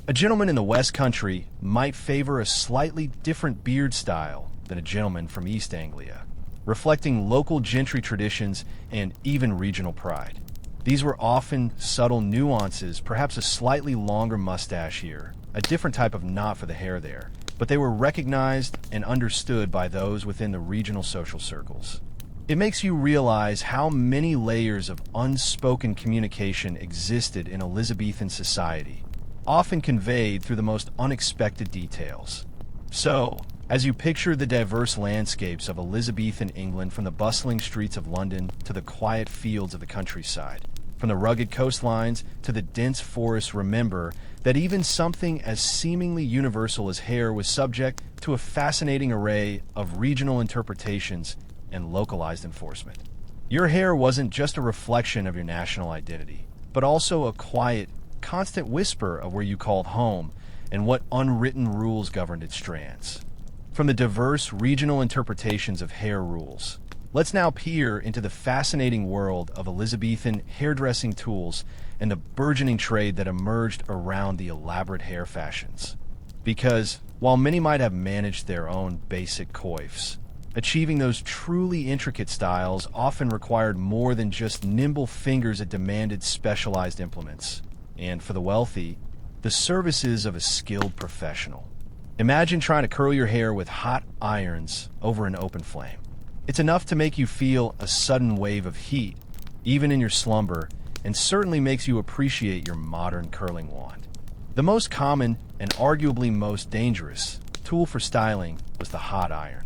A gentleman in the West Country might favor a slightly different beard style than a gentleman from East Anglia, reflecting local gentry traditions and even regional pride. These were often subtle nuances, perhaps a slightly longer mustache here, a different type of knot for the hair there, but they were recognized and understood by those within the regional social circles. It makes you realize how many layers of unspoken communication existed in Elizabethan society, often conveyed through the most unexpected details. So, as you picture the diverse landscapes of Elizabethan England, from the bustling streets of London to the quiet fields of the countryside, from the rugged coastlines to the dense forests, remember that even something as seemingly universal as hair was subject to a fascinating array of regional interpretations and localized enforcement. Your hair wasn't just a reflection of your national identity, but also a quiet, constant whisper of where you called home and what unwritten rules governed its strands. From the diverse regional interpretations of hair rules, let's now peer into the fascinating world of Elizabethan hairdressing tools and the burgeoning trade that emerged around the elaborate hair fashions. Because, while many might have managed their own basic coifs, achieving those truly intricate styles often required more than just nimble fingers. It demanded specialized implements, and for the wealthy, the services of a skilled professional. Imagine trying to curl your hair with hot irons over an open flame. It's enough to make you feel a sudden wave of heat, even in your slumber, and certainly makes you appreciate your modern curling wand. The most common and arguably most dangerous tool for styling was the hot iron.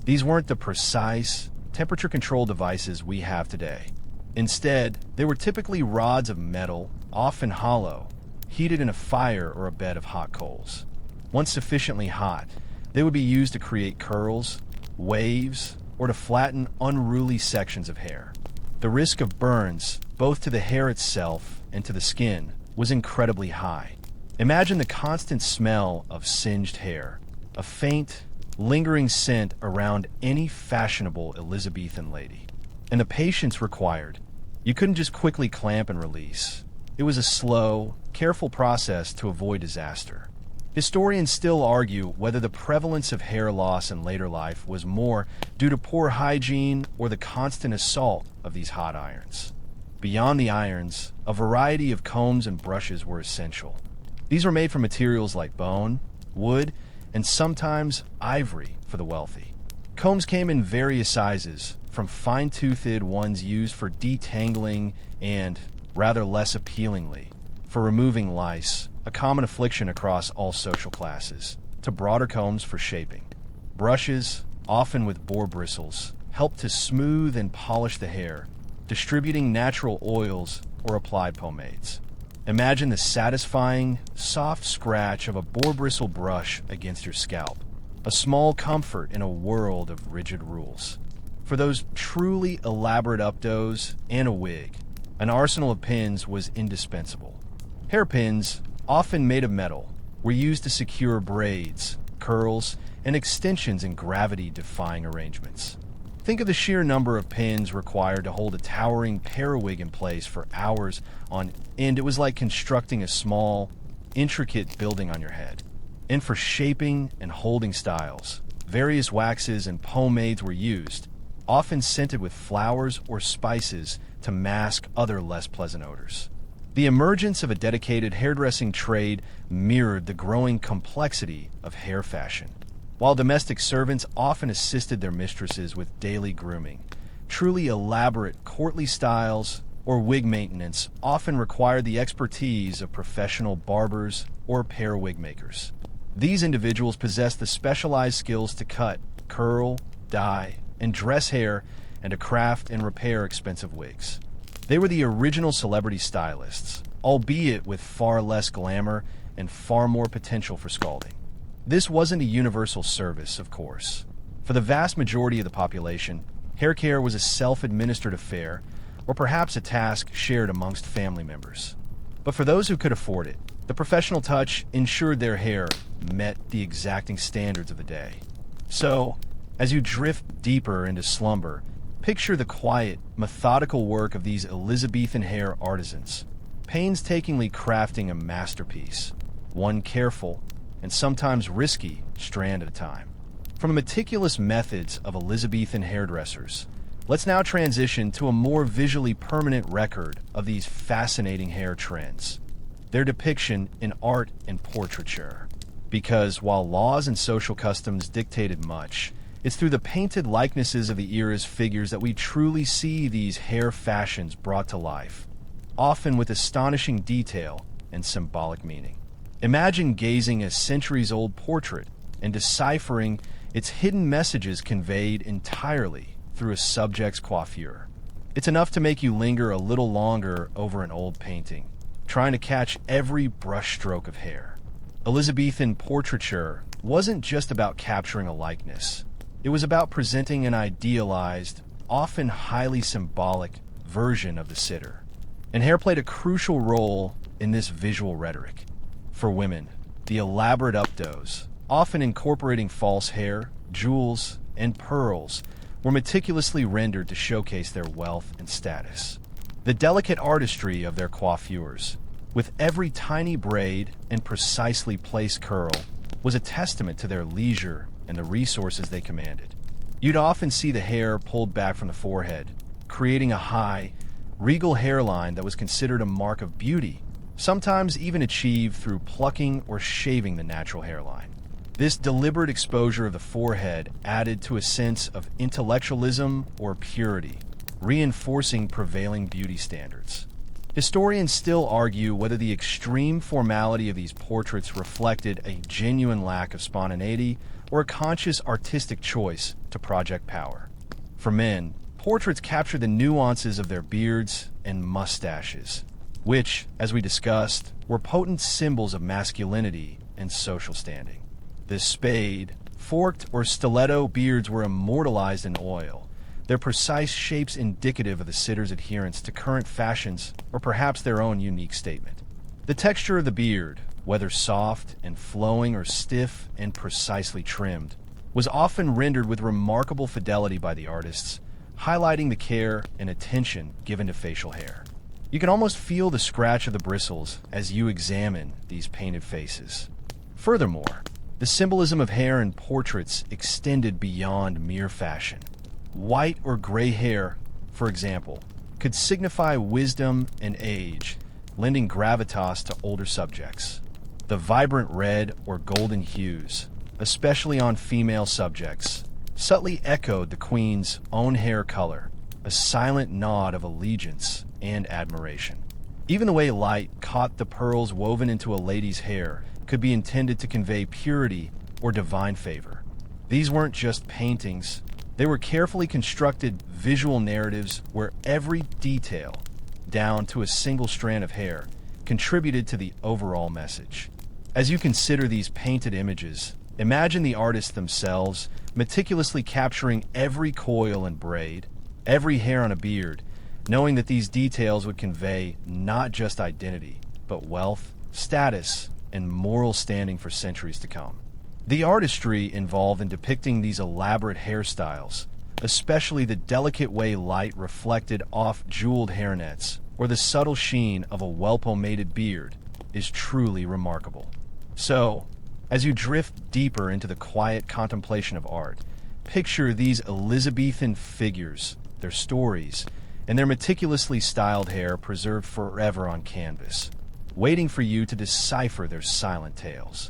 These weren't the precise, temperature-controlled devices we have today. Instead, they were typically rods of metal, often hollow, heated in a fire or a bed of hot coals. Once sufficiently hot, they would be used to create curls, waves, or to flatten unruly sections of hair. The risk of burns, both to the hair itself and to the skin, was incredibly high. Imagine the constant smell of singed hair, a faint, lingering scent around any fashionable Elizabethan lady. And the patience required. You couldn't just quickly clamp and release. It was a slow, careful process to avoid disaster. Historians still argue whether the prevalence of hair loss in later life was more due to poor hygiene or the constant assault of these hot irons. Beyond the irons, a variety of combs and brushes were essential. These were made from materials like bone, wood, and sometimes ivory for the wealthy. Combs came in various sizes, from fine-toothed ones used for detangling and, rather less appealingly, for removing lice, a common affliction across all social classes, to broader combs for shaping. Brushes, often with boar bristles, helped to smooth and polish the hair, distributing natural oils or applied pomades. Imagine the satisfying, soft scratch of a boar bristle brush against your scalp, a small comfort in a world of rigid rules. For those truly elaborate updos and a wig, an arsenal of pins was indispensable. Hairpins, often made of metal, were used to secure braids, curls, and extensions in gravity-defying arrangements. Think of the sheer number of pins required to hold a towering periwig in place for hours on end. It was like constructing a small, intricate building on your head. And for shaping and holding styles, various waxes and pomades were used, often scented with flowers or spices to mask other less pleasant odors. The emergence of a dedicated hairdressing trade mirrored the growing complexity of hair fashion. While domestic servants often assisted their mistresses with daily grooming, truly elaborate courtly styles or wig maintenance often required the expertise of professional barbers or periwig makers. These individuals possessed the specialized skills to cut, curl, dye, and dress hair, and to craft and repair expensive wigs. They were the original celebrity stylists, albeit with far less glamour and far more potential for scalding. This wasn't a universal service, of course. For the vast majority of the population, hair care was a self-administered affair, or perhaps a task shared amongst family members. But for those who could afford it, the professional touch ensured their hair met the exacting standards of the day. So, as you drift deeper into slumber, picture the quiet, methodical work of these Elizabethan hair artisans, painstakingly crafting a masterpiece, one careful and sometimes risky strand at a time. From the meticulous methods of Elizabethan hairdressers, let's now transition to a more visually permanent record of these fascinating hair trends, their depiction in art and portraiture. Because while laws and social customs dictated much, it's through the painted likenesses of the era's figures that we truly see these hair fashions brought to life, often with astonishing detail and symbolic meaning. Imagine gazing at a centuries-old portrait and deciphering its hidden messages conveyed entirely through a subject's coiffure. It's enough to make you linger a little longer over an old painting, trying to catch every brushstroke of hair. Elizabethan portraiture wasn't just about capturing a likeness. It was about presenting an idealized, often highly symbolic version of the sitter. And hair played a crucial role in this visual rhetoric. For women, the elaborate updos, often incorporating false hair, jewels, and pearls, were meticulously rendered to showcase their wealth and status. The delicate artistry of their coiffures, with every tiny braid and precisely placed curl, was a testament to their leisure and the resources they commanded. You'd often see the hair pulled back from the forehead, creating a high, regal hairline that was considered a mark of beauty, sometimes even achieved through plucking or shaving the natural hairline. This deliberate exposure of the forehead added to a sense of intellectualism or purity, reinforcing prevailing beauty standards. Historians still argue whether the extreme formality of these portraits reflected a genuine lack of spontaneity or a conscious artistic choice to project power. For men, portraits capture the nuances of their beards and mustaches, which, as we discussed, were potent symbols of masculinity and social standing. The spade, forked, or stiletto beards were immortalized in oil, their precise shapes indicative of the sitter's adherence to current fashions or perhaps their own unique statement. The texture of the beard, whether soft and flowing or stiff and precisely trimmed, was often rendered with remarkable fidelity by the artists, highlighting the care and attention given to facial hair. You can almost feel the scratch of the bristles as you examine these painted faces. Furthermore, the symbolism of hair in portraits extended beyond mere fashion. White or gray hair, for example, could signify wisdom and age, lending gravitas to older subjects. The vibrant red or golden hues, especially on female subjects, subtly echoed the queen's own hair color, a silent nod of allegiance and admiration. Even the way light caught the pearls woven into a lady's hair could be intended to convey purity or divine favor. These weren't just paintings, they were carefully constructed visual narratives where every detail, down to a single strand of hair, contributed to the overall message. As you consider these painted images, imagine the artists themselves meticulously capturing every coil and braid, every hair on a beard, knowing that these details would convey not just identity, but wealth, status, and moral standing for centuries to come. The artistry involved in depicting these elaborate hairstyles, especially the delicate way light reflected off jeweled hairnets or the subtle sheen of a well-pomaded beard, is truly remarkable. So, as you drift deeper into the quiet contemplation of art, picture these Elizabethan figures, their stories, and their meticulously styled hair preserved forever on canvas, waiting for you to decipher their silent tales.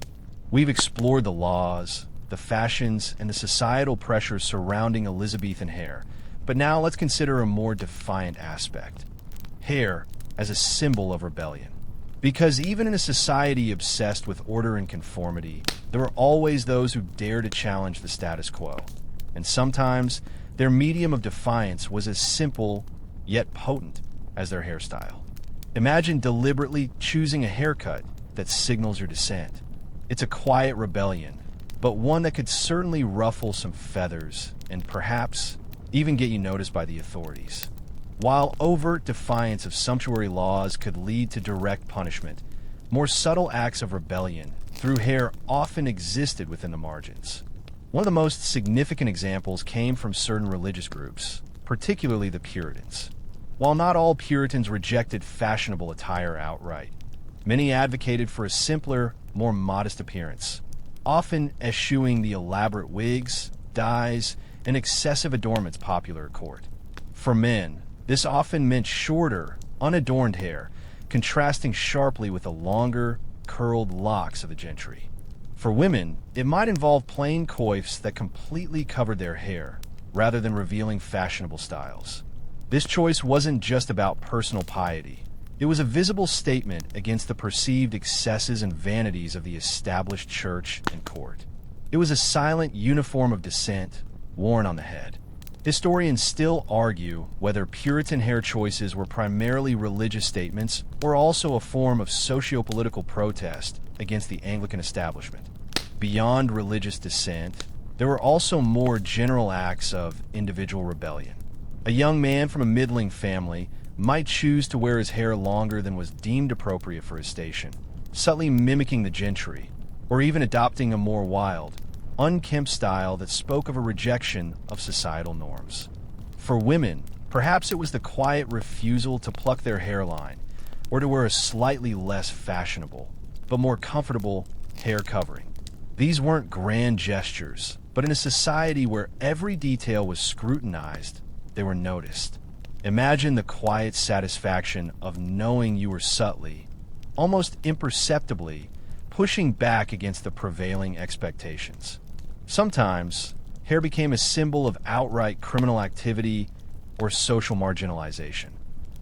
We've explored the laws, the fashions, and the societal pressures surrounding Elizabethan hair, but now let's consider a more defiant aspect: hair as a symbol of rebellion. Because even in a society obsessed with order and conformity, there are always those who dare to challenge the status quo. And sometimes, their medium of defiance was as simple, yet potent, as their hairstyle. Imagine deliberately choosing a haircut that signals your dissent. It's a quiet rebellion, but one that could certainly ruffle some feathers and perhaps even get you noticed by the authorities. While overt defiance of sumptuary laws could lead to direct punishment, more subtle acts of rebellion through hair often existed within the margins. One of the most significant examples came from certain religious groups, particularly the Puritans. While not all Puritans rejected fashionable attire outright, many advocated for a simpler, more modest appearance, often eschewing the elaborate wigs, dyes, and excessive adornments popular at court. For men, this often meant shorter, unadorned hair, contrasting sharply with the longer, curled locks of the gentry. For women, it might involve plain coifs that completely covered their hair, rather than revealing fashionable styles. This choice wasn't just about personal piety. It was a visible statement against the perceived excesses and vanities of the established church and court. It was a silent uniform of dissent, worn on the head. Historians still argue whether Puritan hair choices were primarily religious statements or also a form of socio-political protest against the Anglican establishment. Beyond religious dissent, there were also more general acts of individual rebellion. A young man from a middling family might choose to wear his hair longer than was deemed appropriate for his station, subtly mimicking the gentry, or even adopting a more wild, unkempt style that spoke of a rejection of societal norms. For women, perhaps it was the quiet refusal to pluck their hairline or to wear a slightly less fashionable, but more comfortable hair covering. These weren't grand gestures, but in a society where every detail was scrutinized, they were noticed. Imagine the quiet satisfaction of knowing you were subtly, almost imperceptibly, pushing back against the prevailing expectations. Sometimes, hair became a symbol of outright criminal activity or social marginalization.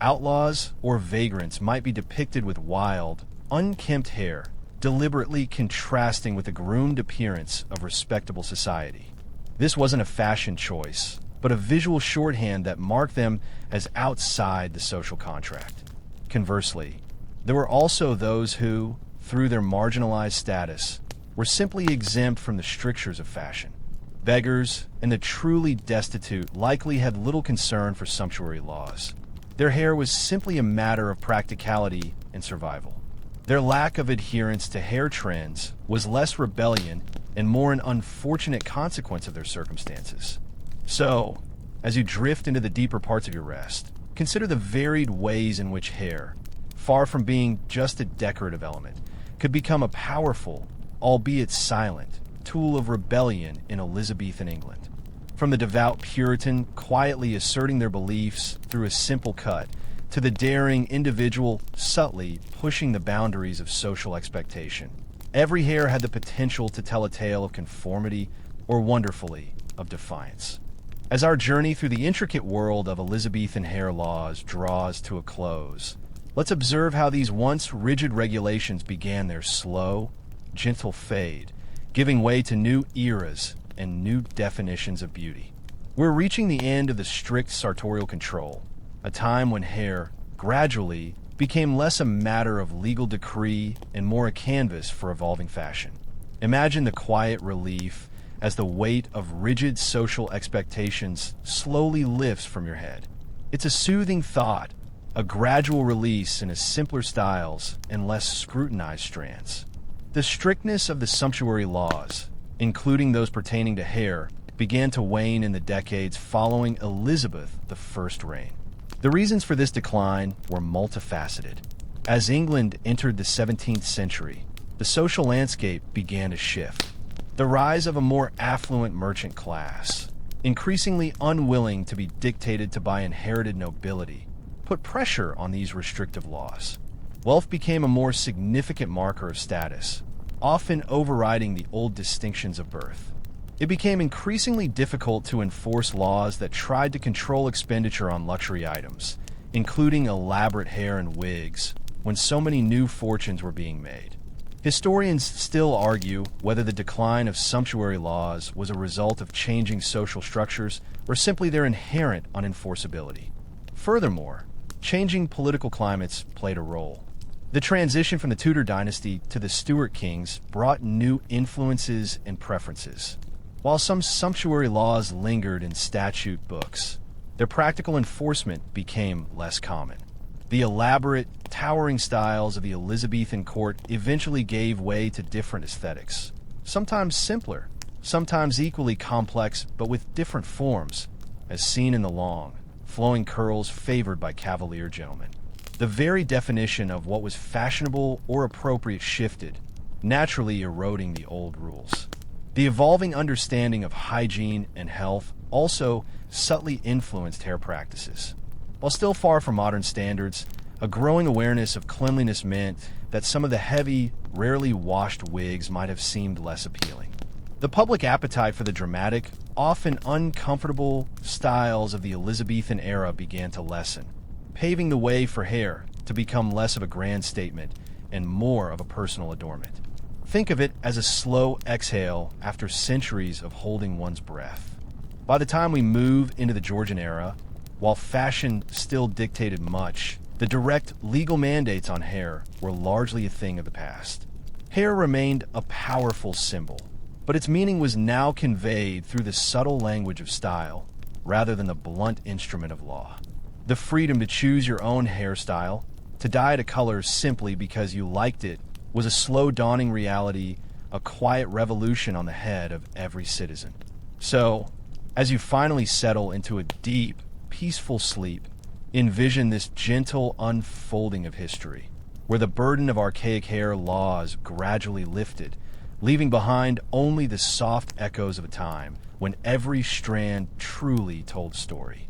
Outlaws or vagrants might be depicted with wild, unkempt hair, deliberately contrasting with the groomed appearance of respectable society. This wasn't a fashion choice, but a visual shorthand that marked them as outside the social contract. Conversely, there were also those who, through their marginalized status, were simply exempt from the strictures of fashion. Beggars and the truly destitute likely had little concern for sumptuary laws. Their hair was simply a matter of practicality and survival. Their lack of adherence to hair trends was less rebellion and more an unfortunate consequence of their circumstances. So, as you drift into the deeper parts of your rest, consider the varied ways in which hair, far from being just a decorative element, could become a powerful, albeit silent, tool of rebellion in Elizabethan England. From the devout Puritan quietly asserting their beliefs through a simple cut, to the daring individual subtly pushing the boundaries of social expectation, every hair had the potential to tell a tale of conformity or, wonderfully, of defiance. As our journey through the intricate world of Elizabethan hair laws draws to a close, let's observe how these once rigid regulations began their slow, gentle fade, giving way to new eras and new definitions of beauty. We're reaching the end of the strict sartorial control, a time when hair, gradually, became less a matter of legal decree and more a canvas for evolving fashion. Imagine the quiet relief as the weight of rigid social expectations slowly lifts from your head. It's a soothing thought, a gradual release into simpler styles and less scrutinized strands. The strictness of the sumptuary laws, including those pertaining to hair, began to wane in the decades following Elizabeth I's reign. The reasons for this decline were multifaceted. As England entered the 17th century, the social landscape began to shift. The rise of a more affluent merchant class, increasingly unwilling to be dictated to by inherited nobility, put pressure on these restrictive laws. Wealth became a more significant marker of status, often overriding the old distinctions of birth. It became increasingly difficult to enforce laws that tried to control expenditure on luxury items, including elaborate hair and wigs, when so many new fortunes were being made. Historians still argue whether the decline of sumptuary laws was a result of changing social structures or simply their inherent unenforceability. Furthermore, changing political climates played a role. The transition from the Tudor dynasty to the Stuart kings brought new influences and preferences. While some sumptuary laws lingered in statute books, their practical enforcement became less common. The elaborate, towering styles of the Elizabethan court eventually gave way to different aesthetics, sometimes simpler, sometimes equally complex but with different forms, as seen in the long, flowing curls favored by cavalier gentlemen. The very definition of what was fashionable or appropriate shifted, naturally eroding the old rules. The evolving understanding of hygiene and health also subtly influenced hair practices. While still far from modern standards, a growing awareness of cleanliness meant that some of the heavy, rarely washed wigs might have seemed less appealing. The public appetite for the dramatic, often uncomfortable styles of the Elizabethan era began to lessen, paving the way for hair to become less of a grand statement and more of a personal adornment. Think of it as a slow exhale after centuries of holding one's breath. By the time we move into the Georgian era, while fashion still dictated much, the direct legal mandates on hair were largely a thing of the past. Hair remained a powerful symbol, but its meaning was now conveyed through the subtle language of style, rather than the blunt instrument of law. The freedom to choose your own hairstyle, to dye it a color simply because you liked it, was a slow dawning reality, a quiet revolution on the head of every citizen. So, as you finally settle into a deep, peaceful sleep, envision this gentle unfolding of history, where the burden of archaic hair laws gradually lifted, leaving behind only the soft echoes of a time when every strand truly told story.